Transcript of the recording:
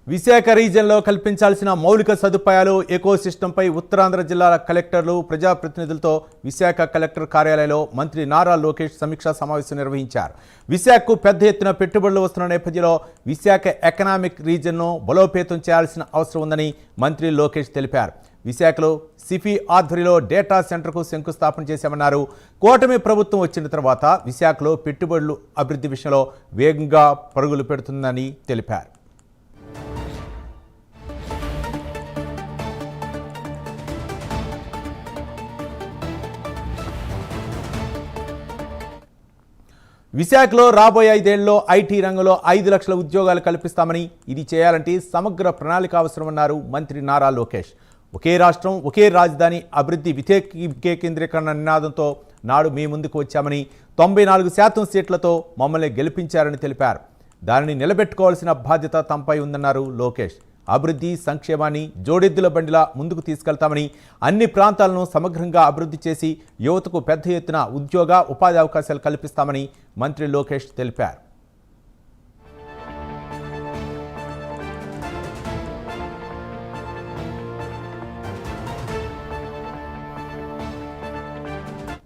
విశాఖ రీజియన్లో కల్పించాల్సిన మౌలిక సదుపాయాలు ఎకోసిస్టంపై ఉత్తరాంధ్ర జిల్లాల కలెక్టర్లు ప్రజాప్రతినిధులతో విశాఖ కలెక్టర్ కార్యాలయంలో మంత్రి నారా లోకేష్ సమీక్షా సమావేశం నిర్వహించారు. విశాఖకు పెద్ద ఎత్తున పెట్టుబడులు వస్తున్న నేపథ్యంలో విశాఖ ఎకనామిక్ రీజియన్ను బలోపేతం చేయాల్సిన అవసరం ఉందని మంత్రి లోకేష్ తెలిపారు. విశాఖలో సిఫీ ఆధ్వర్యంలో డేటా సెంటర్కు శంకుస్థాపన చేశామన్నారు. కూటమి ప్రభుత్వం వచ్చిన తర్వాత విశాఖలో పెట్టుబడులు అభివృద్ధి విషయంలో వేగంగా పరుగులు పెడుతుందని తెలిపారు. విశాఖలో రాబోయే 5 ఏళ్లలో ఐటీ రంగంలో 5 లక్షల ఉద్యోగాలు కల్పిస్తామని, ఇది చేయాలంటే సమగ్ర ప్రణాళిక అవసరమన్నారు మంత్రి నారా లోకేష్. ఒకే రాష్ట్రం ఒకే రాజధాని అభివృద్ధి వికేంద్రీకరణ నినాదంతో నాడు మీ ముందుకు వచ్చామని, 94% సీట్లతో మమ్మల్ని గెలిపించారని తెలిపారు. దానిని నిలబెట్టుకోవాల్సిన బాధ్యత తమపై ఉందన్నారు లోకేష్. అభివృద్ధి సంక్షేమాన్ని జోడెద్దుల బండిలా ముందుకు తీసుకెళ్తామని, అన్ని ప్రాంతాలను సమగ్రంగా అభివృద్ధి చేసి యువతకు పెద్ద ఎత్తున ఉద్యోగ ఉపాధి అవకాశాలు కల్పిస్తామని మంత్రి లోకేష్ తెలిపారు.